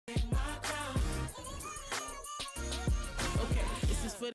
Okay, this is for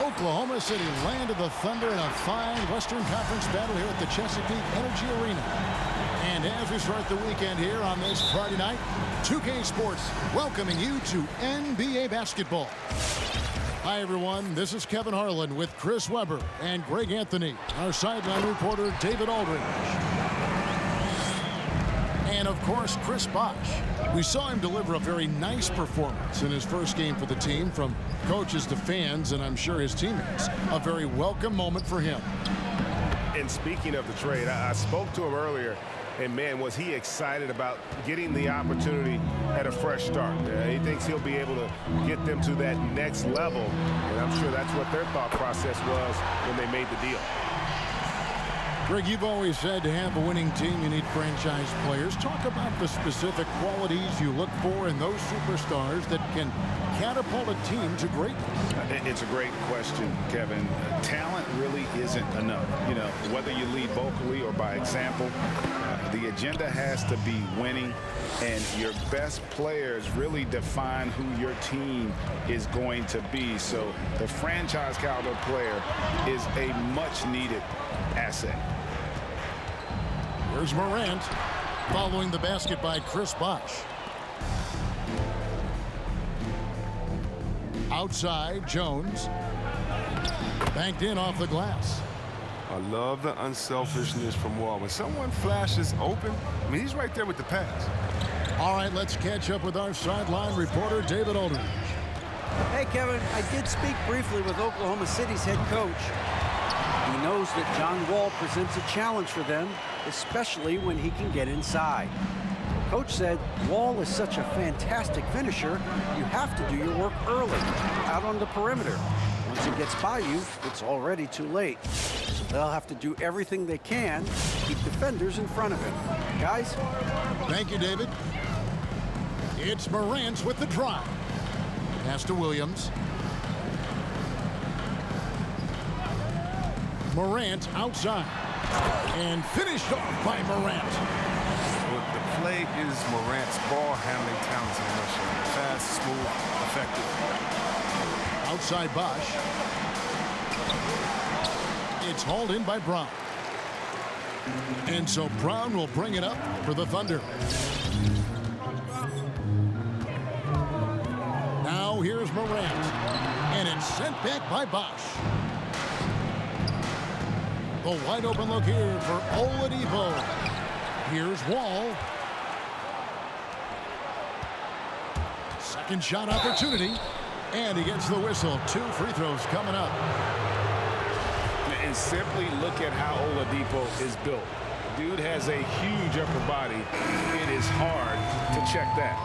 Oklahoma City landed the Thunder in a fine Western Conference battle here at the Chesapeake Energy Arena. And as we start the weekend here on this Friday night, 2K Sports welcoming you to NBA basketball. Hi, everyone. This is Kevin Harlan with Chris Webber and Greg Anthony, our sideline reporter, David Aldridge. And, of course, Chris Bosh. We saw him deliver a very nice performance in his first game for the team, from coaches to fans, and I'm sure his teammates. A very welcome moment for him. And speaking of the trade, I spoke to him earlier, and, man, was he excited about getting the opportunity at a fresh start. He thinks he'll be able to get them to that next level, and I'm sure that's what their thought process was when they made the deal. Greg, you've always said to have a winning team, you need franchise players. Talk about the specific qualities you look for in those superstars that can catapult a team to greatness. It's a great question, Kevin. Talent really isn't enough. You know, whether you lead vocally or by example, the agenda has to be winning, and your best players really define who your team is going to be. So the franchise caliber player is a much-needed asset. Here's Morant, following the basket by Chris Bosh. Outside, Jones. Banked in off the glass. I love the unselfishness from Wall. When someone flashes open, I mean, he's right there with the pass. All right, let's catch up with our sideline reporter, David Aldridge. Hey, Kevin, I did speak briefly with Oklahoma City's head coach. He knows that John Wall presents a challenge for them, especially when he can get inside. Coach said Wall is such a fantastic finisher, you have to do your work early, out on the perimeter. Once he gets by you, it's already too late. So they'll have to do everything they can to keep defenders in front of him. Guys? Thank you, David. It's Morant with the drive. Pass to Williams. Morant outside. And finished off by Morant. Well, the play is Morant's ball handling talents in motion. Fast smooth, effective. Outside Bosch. It's hauled in by Brown. And so Brown will bring it up for the Thunder. Now here's Morant. And it's sent back by Bosch. The wide open look here for Oladipo. Here's Wall. Second shot opportunity. And he gets the whistle. 2 free throws coming up. And simply look at how Oladipo is built. Dude has a huge upper body. It is hard to check that.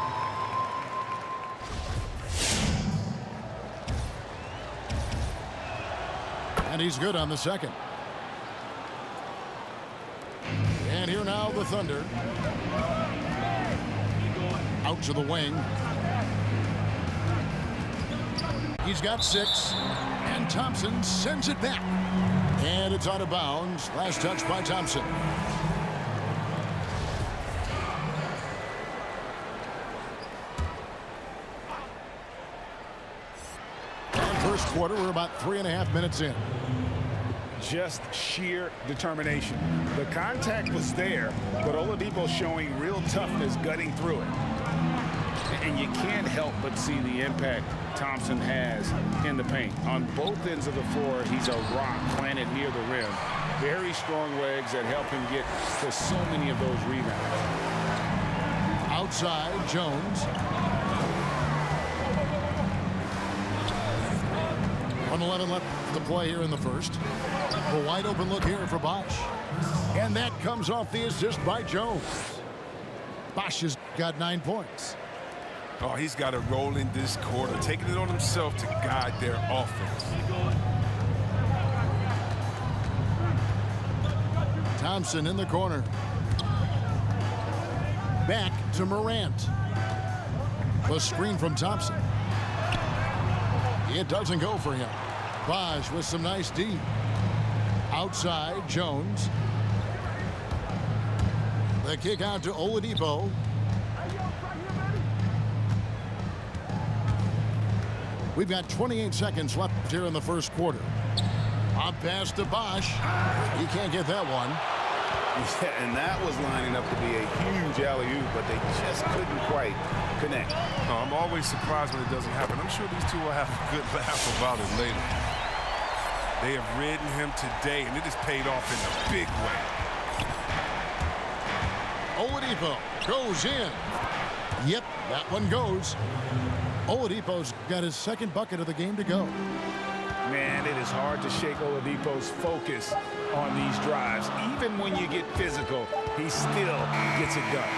And he's good on the second. And here now the Thunder. Out to the wing. He's got 6. And Thompson sends it back. And it's out of bounds. Last touch by Thompson. And first quarter, we're about 3.5 minutes in. Just sheer determination. The contact was there, but Oladipo showing real toughness gutting through it. And you can't help but see the impact Thompson has in the paint. On both ends of the floor, he's a rock planted near the rim. Very strong legs that help him get to so many of those rebounds. Outside, Jones. 1:11 left to play here in the first. A wide open look here for Bosch. And that comes off the assist by Jones. Bosch has got 9 points. Oh, he's got to roll in this quarter, taking it on himself to guide their offense. Thompson in the corner. Back to Morant. The screen from Thompson. It doesn't go for him. Bosch with some nice D. Outside, Jones. The kick out to Oladipo. We've got 28 seconds left here in the first quarter. Up pass to Bosch. He can't get that one. Yeah, and that was lining up to be a huge alley-oop, but they just couldn't quite connect. Oh, I'm always surprised when it doesn't happen. I'm sure these two will have a good laugh about it later. They have ridden him today, and it has paid off in a big way. Oladipo goes in. Yep, that one goes. Oladipo's got his second bucket of the game to go. Man, it is hard to shake Oladipo's focus on these drives. Even when you get physical, he still gets it done.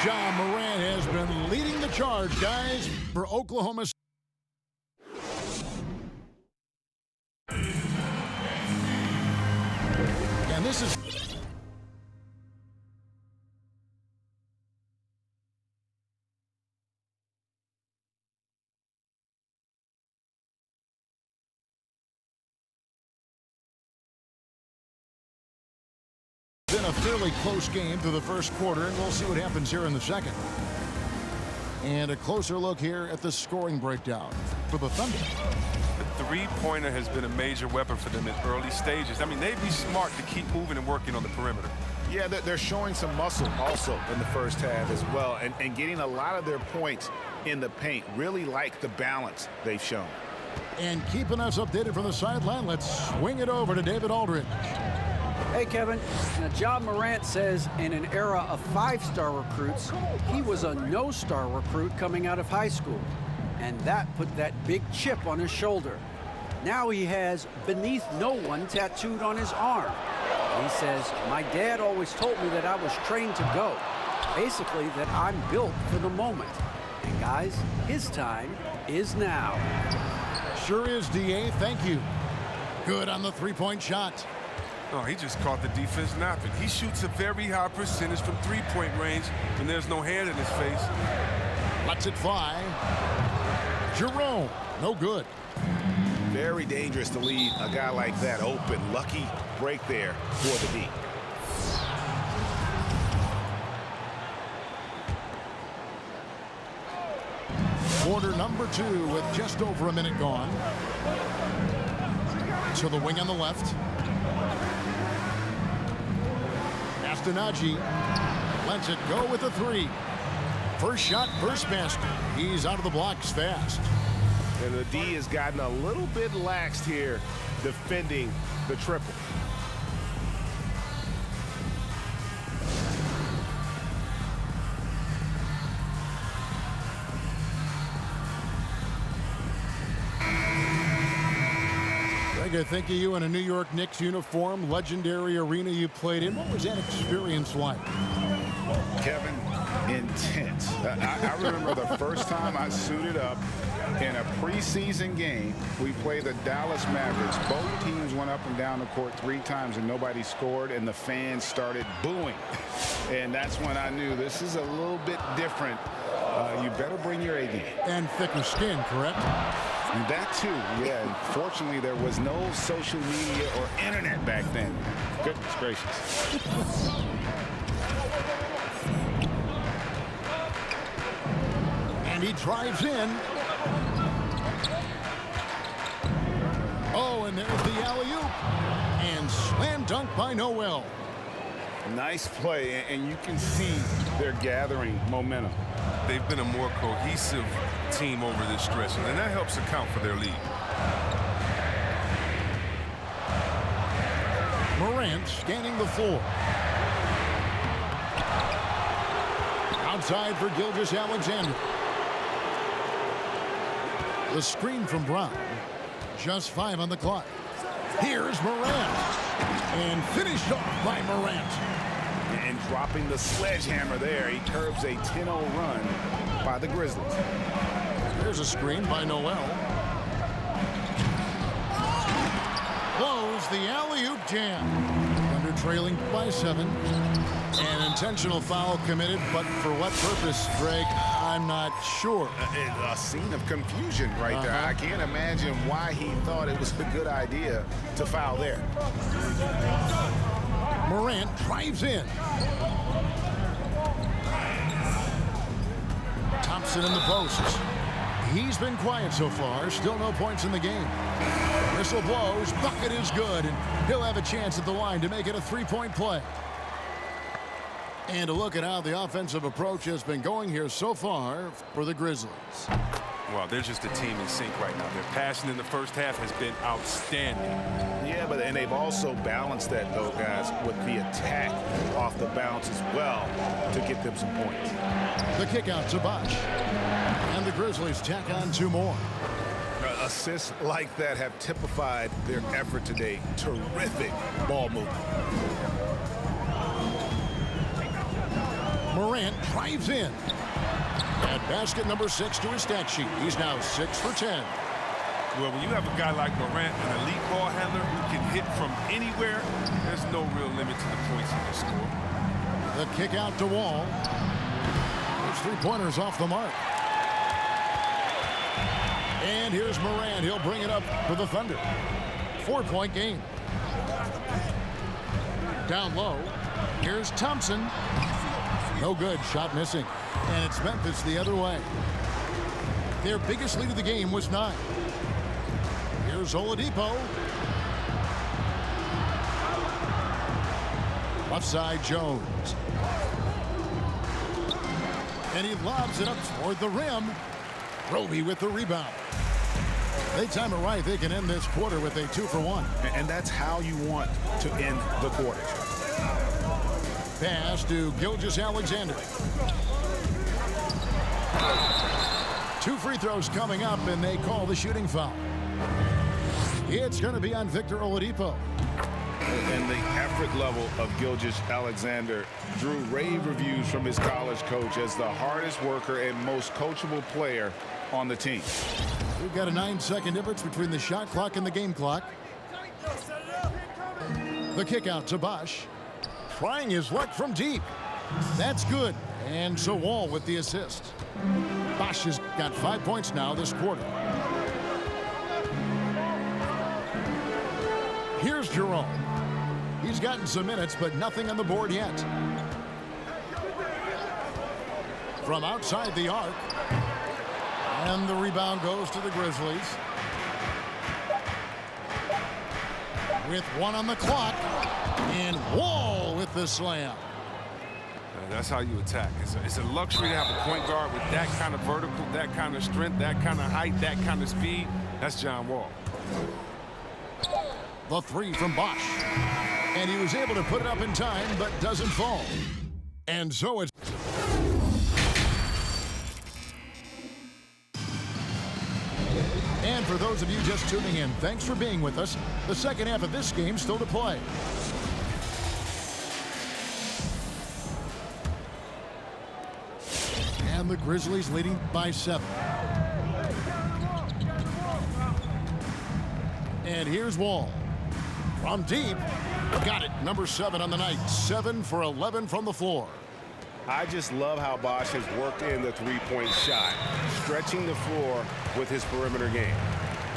Ja Morant has been leading the charge, guys, for Oklahoma. And this is... been a fairly close game through the first quarter, and we'll see what happens here in the second. And a closer look here at the scoring breakdown for the Thunder. The three-pointer has been a major weapon for them in early stages. I mean, they'd be smart to keep moving and working on the perimeter. Yeah, they're showing some muscle also in the first half as well, and getting a lot of their points in the paint. Really like the balance they've shown. And keeping us updated from the sideline, let's swing it over to David Aldridge. Hey, Kevin. Now, Ja Morant says in an era of five-star recruits, he was a no-star recruit coming out of high school. And that put that big chip on his shoulder. Now he has "beneath no one" tattooed on his arm. And he says, "My dad always told me that I was trained to go. Basically, that I'm built for the moment." And guys, his time is now. Sure is, DA. Thank you. Good on the three-point shot. Oh, he just caught the defense napping. He shoots a very high percentage from three-point range when there's no hand in his face. Lets it fly. Jerome, no good. Very dangerous to leave a guy like that open. Lucky break there for the D. Quarter number 2 with just over a minute gone. To the wing on the left. Astonagi lets it go with a 3. First shot, first basket. He's out of the blocks fast. And the D has gotten a little bit laxed here defending the triple. Greg, I think of you in a New York Knicks uniform, legendary arena you played in. What was that experience like? Kevin, intense. I remember the first time I suited up in a preseason game. We played the Dallas Mavericks. Both teams went up and down the court 3 times and nobody scored, and the fans started booing. And that's when I knew this is a little bit different. You better bring your A game. And thicker skin, correct? That too, yeah. Fortunately, there was no social media or internet back then. Goodness gracious. And he drives in. Oh, and there's the alley-oop. And slam dunk by Noel. Nice play, and you can see they're gathering momentum. They've been a more cohesive team over this stretch, and that helps account for their lead. Morant scanning the floor. Outside for Gilgeous-Alexander. The screen from Brown. Just 5 on the clock. Here's Morant. And finished off by Morant. And dropping the sledgehammer there, he curbs a 10-0 run by the Grizzlies. There's a screen by Noel. Blows the alley-oop jam. Thunder trailing by 7. An intentional foul committed, but for what purpose, Greg? I'm not sure. A scene of confusion right there. I can't imagine why he thought it was a good idea to foul there. Morant drives in. Thompson in the post. He's been quiet so far. Still no points in the game. Whistle blows. Bucket is good. And he'll have a chance at the line to make it a 3-point play. And a look at how the offensive approach has been going here so far for the Grizzlies. Well, they're just a team in sync right now. Their passing in the first half has been outstanding. Yeah, and they've also balanced that, though, guys, with the attack off the bounce as well to get them some points. The kick out to Bosh. And the Grizzlies tack on 2 more. Assists like that have typified their effort today. Terrific ball movement. Morant drives in. At basket number 6 to his stat sheet. He's now 6 for 10. Well, when you have a guy like Morant, an elite ball handler who can hit from anywhere, there's no real limit to the points he can score. The kick out to Wall. His 3-pointers off the mark. And here's Morant. He'll bring it up for the Thunder. 4-point game. Down low. Here's Thompson. No good. Shot missing. And it's Memphis the other way. Their biggest lead of the game was 9. Here's Oladipo. Left side, Jones. And he lobs it up toward the rim. Roby with the rebound. They time it right. They can end this quarter with a 2 for 1. And that's how you want to end the quarter. Pass to Gilgeous-Alexander. 2 free throws coming up, and they call the shooting foul. It's going to be on Victor Oladipo. And the effort level of Gilgeous-Alexander drew rave reviews from his college coach as the hardest worker and most coachable player on the team. We've got a 9-second difference between the shot clock and the game clock. The kick out to Bosh. Trying his luck from deep. That's good. And so Wall with the assist. Bosh has got 5 points now this quarter. Here's Jerome. He's gotten some minutes, but nothing on the board yet. From outside the arc. And the rebound goes to the Grizzlies. With 1 on the clock. And Wall with the slam. That's how you attack. It's a luxury to have a point guard with that kind of vertical, that kind of strength, that kind of height, that kind of speed. That's John Wall. The 3 from Bosch. And he was able to put it up in time, but doesn't fall. And so it's... And for those of you just tuning in, thanks for being with us. The second half of this game still to play. And the Grizzlies leading by 7. And here's Wall. From deep. Got it. Number 7 on the night. 7 for 11 from the floor. I just love how Bosch has worked in the three-point shot, stretching the floor with his perimeter game.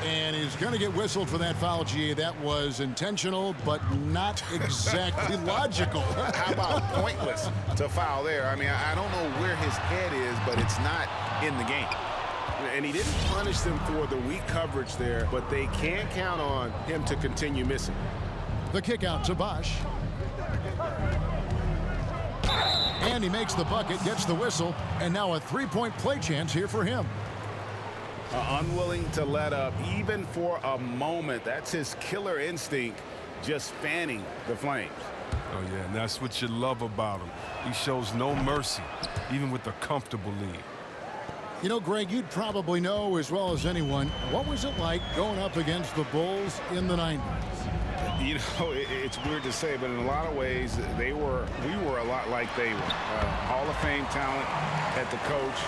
And he's going to get whistled for that foul, GA. That was intentional, but not exactly logical. How about pointless to foul there? I mean, I don't know where his head is, but it's not in the game. And he didn't punish them for the weak coverage there, but they can't count on him to continue missing. The kick out to Bosch. And he makes the bucket, gets the whistle, and now a three-point play chance here for him. Unwilling to let up even for a moment. That's his killer instinct, just fanning the flames. Oh, yeah, and that's what you love about him. He shows no mercy, even with a comfortable lead. You know, Greg, you'd probably know as well as anyone, what was it like going up against the Bulls in the 90s? You know, it's weird to say, but in a lot of ways, we were a lot like they were. Hall of Fame talent at the coach,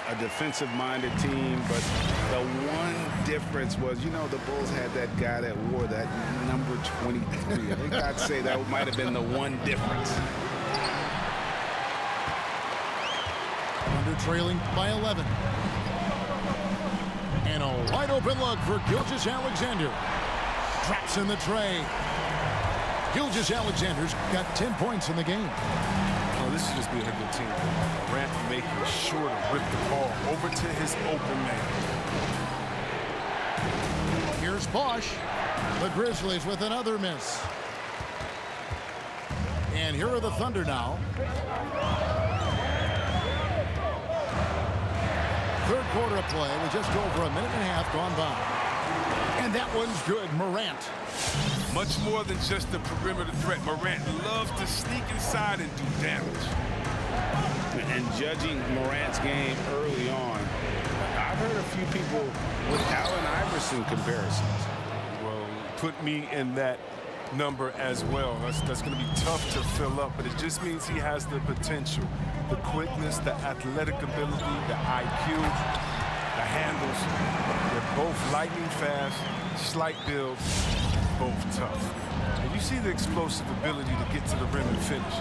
a defensive-minded team, but the one difference was, you know, the Bulls had that guy that wore that number 23. I think I'd say that might have been the one difference. Under trailing by 11. And a wide-open look for Gilgeous-Alexander. Traps in the tray. Gilgeous-Alexander's got 10 points in the game. Oh, this is just being a good team. Grant making sure to rip the ball over to his open man. Here's Bosch. The Grizzlies with another miss. And here are the Thunder now. Third quarter of play with just over a minute and a half gone by. And that one's good. Morant. Much more than just a perimeter threat. Morant loves to sneak inside and do damage. And judging Morant's game early on, I've heard a few people with Allen Iverson comparisons. Well, put me in that number as well. That's going to be tough to fill up, but it just means he has the potential, the quickness, the athletic ability, the IQ, the handles. They're both lightning fast, slight build, both tough. And you see the explosive ability to get to the rim and finish.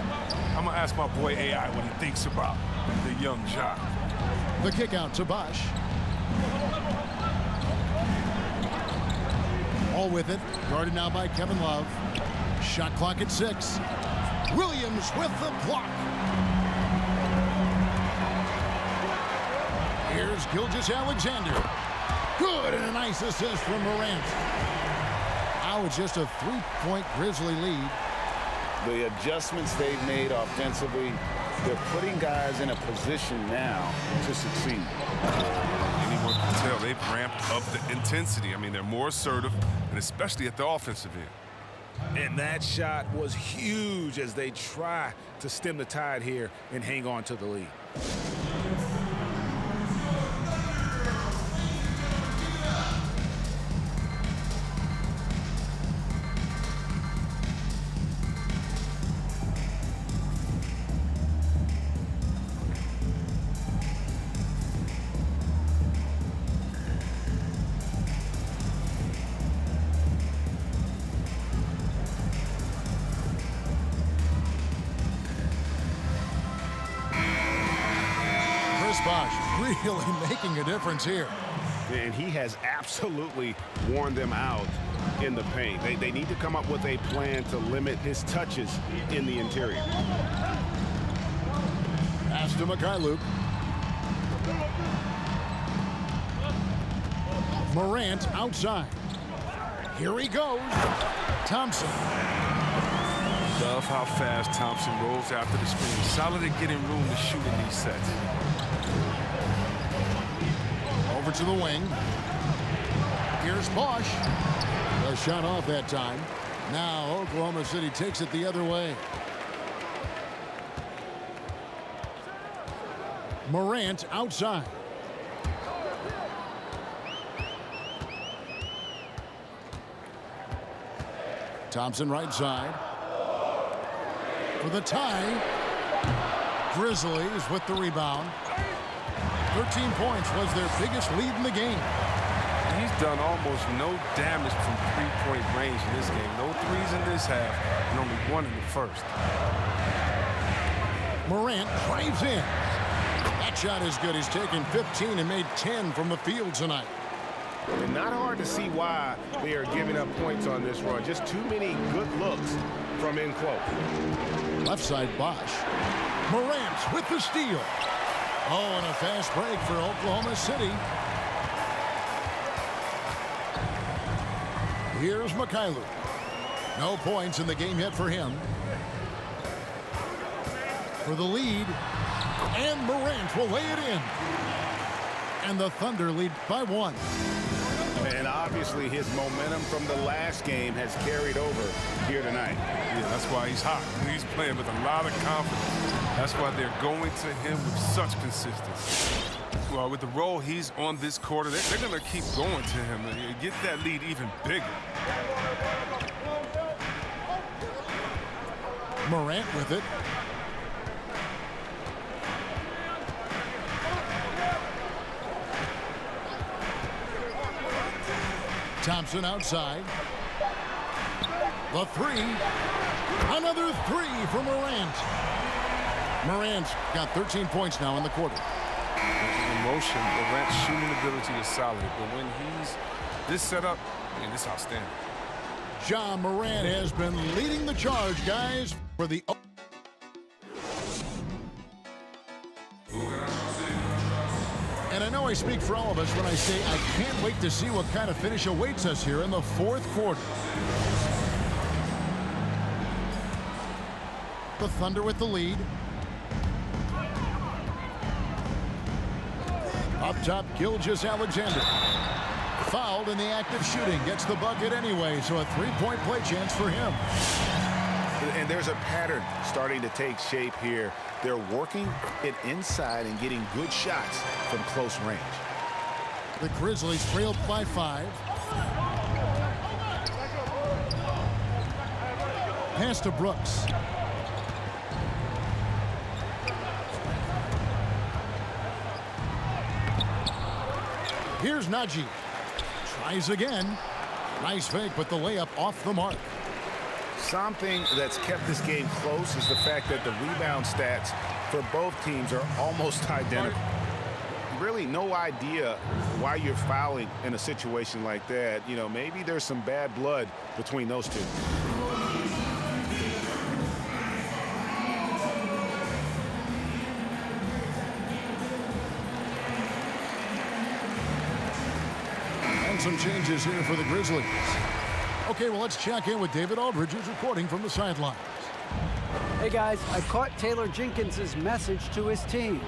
I'm going to ask my boy AI what he thinks about the young Ja. The kick out to Bosch. All with it. Guarded now by Kevin Love. Shot clock at 6. Williams with the block. Here's Gilgeous-Alexander. Good, and a nice assist from Morant. Now it's just a 3-point Grizzly lead. The adjustments they've made offensively, they're putting guys in a position now to succeed. Anyone can tell they've ramped up the intensity. I mean, they're more assertive, and especially at the offensive end. And that shot was huge as they try to stem the tide here and hang on to the lead. Bosch really making a difference here. And he has absolutely worn them out in the paint. They need to come up with a plan to limit his touches in the interior. Pass to Mikhailuk. Morant outside. Here he goes. Thompson. Love how fast Thompson rolls after the screen. Solid at getting room to shoot in these sets. Over to the wing. Here's Bosch. A shot off that time. Now Oklahoma City takes it the other way. Morant outside. Thompson right side. For the tie. Grizzlies with the rebound. 13 points was their biggest lead in the game. He's done almost no damage from three-point range in this game. No threes in this half, and only one in the first. Morant drives in. That shot is good. He's taken 15 and made 10 from the field tonight. And not hard to see why they are giving up points on this run. Just too many good looks from in close. Left side Bosch. Morant with the steal. Oh, and a fast break for Oklahoma City. Here's Mikhailuk. No points in the game yet for him. For the lead. And Morant will lay it in. And the Thunder lead by 1. And obviously his momentum from the last game has carried over here tonight. Yeah, that's why he's hot. He's playing with a lot of confidence. That's why they're going to him with such consistency. Well, with the role he's on this quarter, they're going to keep going to him and get that lead even bigger. Morant with it. Thompson outside. The three. Another three for Morant. Morant's got 13 points now in the quarter. In motion, Morant's shooting ability is solid, but when he's this setup, man, this is outstanding. Ja Morant has been leading the charge, guys, for the... And I know I speak for all of us when I say I can't wait to see what kind of finish awaits us here in the fourth quarter. The Thunder with the lead. Up top, Gilgeous-Alexander. Fouled in the act of shooting. Gets the bucket anyway, so a three-point play chance for him. And there's a pattern starting to take shape here. They're working it inside and getting good shots from close range. The Grizzlies trailed by 5. Pass to Brooks. Here's Najee. Tries again. Nice fake, but the layup off the mark. Something that's kept this game close is the fact that the rebound stats for both teams are almost identical. Really no idea why you're fouling in a situation like that. You know, maybe there's some bad blood between those two. And some changes here for the Grizzlies. Okay, well, let's check in with David Aldridge, who's reporting from the sidelines. Hey, guys, I caught Taylor Jenkins' message to his team.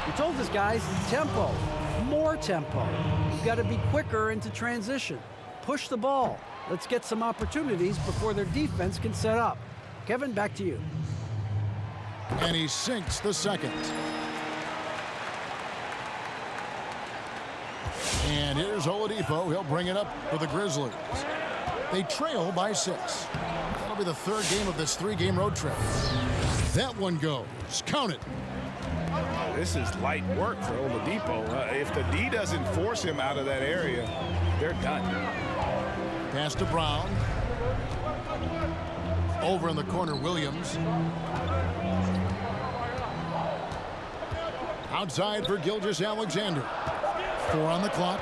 He told his guys, tempo, more tempo. You've got to be quicker into transition. Push the ball. Let's get some opportunities before their defense can set up. Kevin, back to you. And he sinks the second. And here's Oladipo. He'll bring it up for the Grizzlies. They trail by 6. That'll be the third game of this 3-game road trip. That one goes. Count it. This is light work for Oladipo. If the D doesn't force him out of that area, they're done. Pass to Brown. Over in the corner, Williams. Outside for Gilgeous-Alexander. 4 on the clock.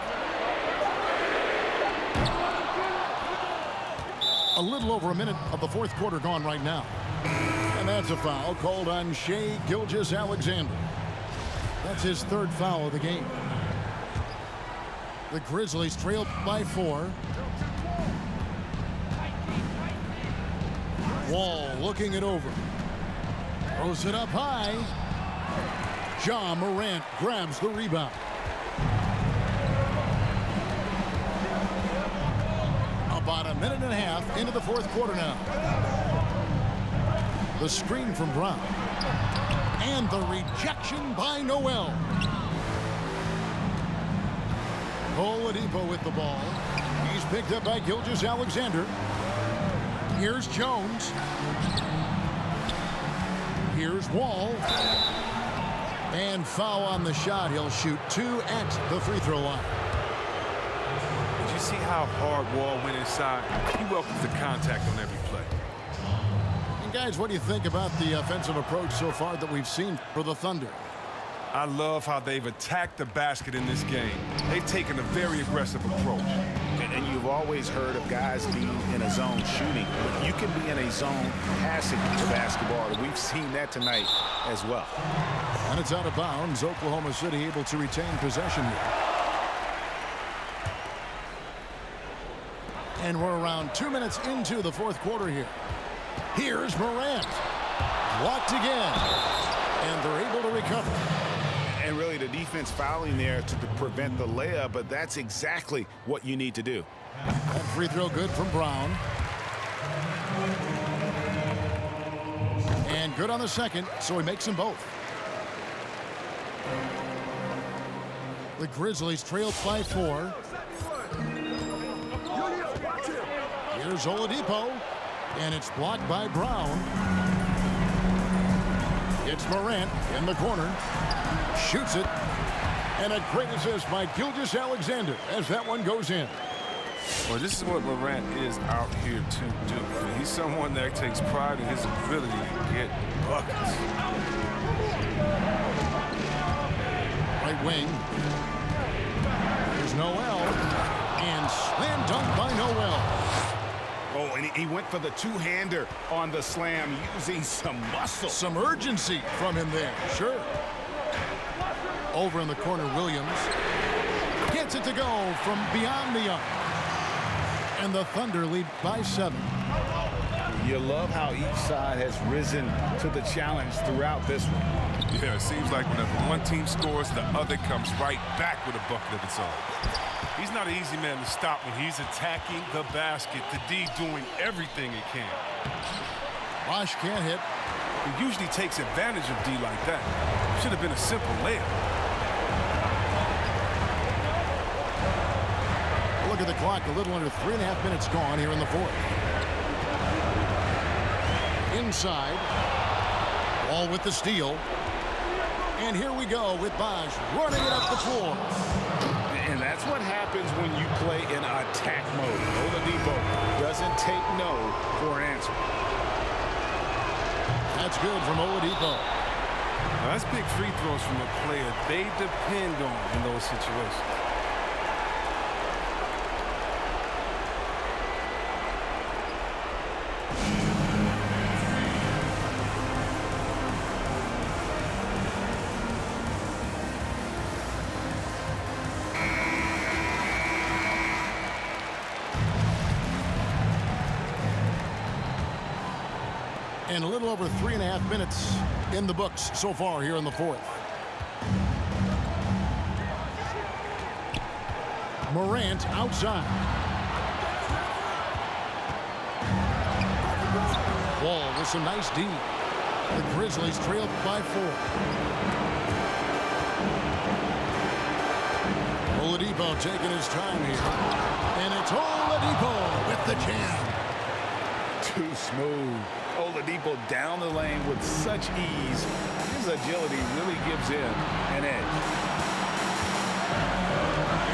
A little over a minute of the fourth quarter gone right now. And that's a foul called on Shai Gilgeous-Alexander. That's his third foul of the game. The Grizzlies trail by 4. Wall looking it over. Throws it up high. Ja Morant grabs the rebound. About a minute and a half into the fourth quarter now. The screen from Brown. And the rejection by Noel. Oladipo with the ball. He's picked up by Gilgeous-Alexander. Here's Jones. Here's Wall. And foul on the shot. He'll shoot 2 at the free throw line. Did you see how hard Wall went inside? He welcomes the contact on every play. And guys, what do you think about the offensive approach so far that we've seen for the Thunder? I love how they've attacked the basket in this game. They've taken a very aggressive approach. And you've always heard of guys being in a zone shooting. But you can be in a zone passing the basketball. We've seen that tonight as well. And it's out of bounds. Oklahoma City able to retain possession here. And we're around 2 minutes into the fourth quarter here. Here's Morant. Blocked again. And they're able to recover. And really the defense fouling there to prevent the layup, but that's exactly what you need to do. That free throw good from Brown. And good on the second, so he makes them both. The Grizzlies trail by 4. Here's Oladipo, and it's blocked by Brown. It's Morant in the corner. Shoots it. And a great assist by Gilgeous-Alexander as that one goes in. Well, this is what Morant is out here to do. He's someone that takes pride in his ability to get buckets. Right wing. There's Noel. And slam dunk by Noel. Oh, and he went for the two-hander on the slam using some muscle. Some urgency from him there. Sure. Over in the corner, Williams. Gets it to go from beyond the arc. And the Thunder lead by 7. You love how each side has risen to the challenge throughout this one. Yeah, it seems like whenever one team scores, the other comes right back with a bucket of its own. He's not an easy man to stop when he's attacking the basket. The D doing everything he can. Bosh can't hit. He usually takes advantage of D like that. Should have been a simple layup. Look at the clock. A little under 3.5 minutes gone here in the fourth. Inside. Wall with the steal. And here we go with Bosh running it up the floor. And that's what happens when you play in attack mode. Oladipo doesn't take no for an answer. That's good from Oladipo. Now, that's big free throws from a player they depend on in those situations. And a little over 3.5 minutes in the books so far here in the fourth. Morant outside. Wall with some nice D. The Grizzlies trail by 4. Oladipo taking his time here. And it's Oladipo with the jam. Too smooth. Oladipo down the lane with such ease. His agility really gives him an edge.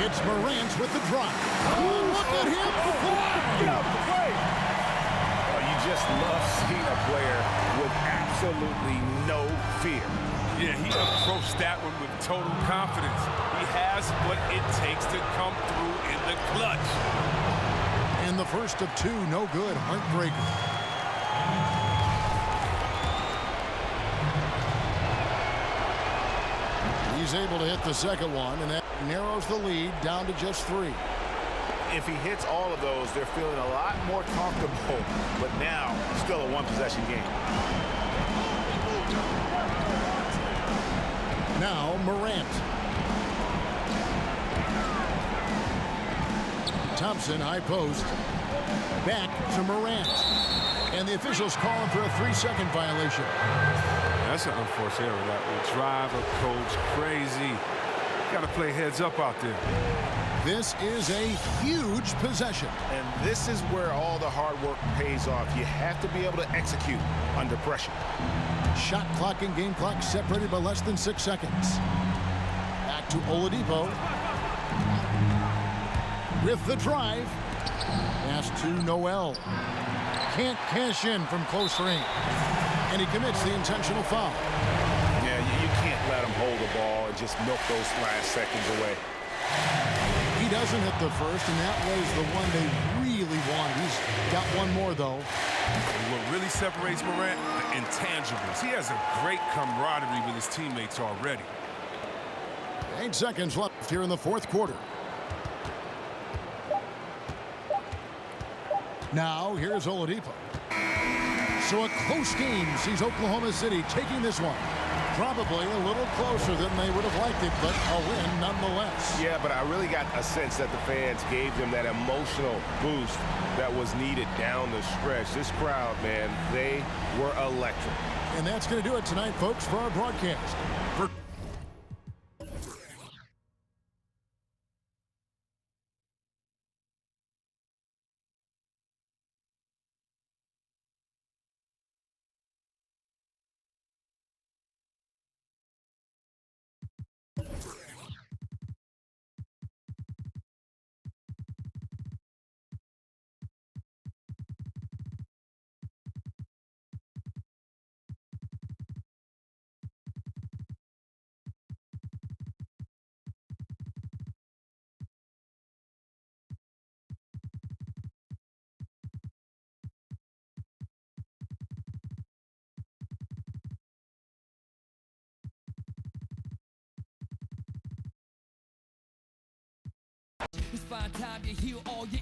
It's Morant with the drop. Oh, look at him fly! Oh, you just love seeing a player with absolutely no fear. Yeah, he approached that one with total confidence. He has what it takes to come through in the clutch. And the first of 2, no good. Heartbreaker. He's able to hit the second one, and that narrows the lead down to just 3. If he hits all of those, they're feeling a lot more comfortable, but now still a one-possession game. Now Morant. Thompson, high post. Back to Morant. And the officials call him for a 3-second violation. That's an unforced error. That will drive a coach crazy. Got to play heads up out there. This is a huge possession. And this is where all the hard work pays off. You have to be able to execute under pressure. Shot clock and game clock separated by less than 6 seconds. Back to Oladipo. With the drive. Pass to Noel. Can't cash in from close range. And he commits the intentional foul. Yeah, you can't let him hold the ball and just milk those last seconds away. He doesn't hit the first, and that was the one they really wanted. He's got one more, though. And what really separates Morant? The intangibles. He has a great camaraderie with his teammates already. 8 seconds left here in the fourth quarter. Now, here's Oladipo. So a close game sees Oklahoma City taking this one. Probably a little closer than they would have liked it, but a win nonetheless. Yeah, but I really got a sense that the fans gave them that emotional boost that was needed down the stretch. This crowd, man, they were electric. And that's going to do it tonight, folks, for our broadcast. It's fine time to heal all your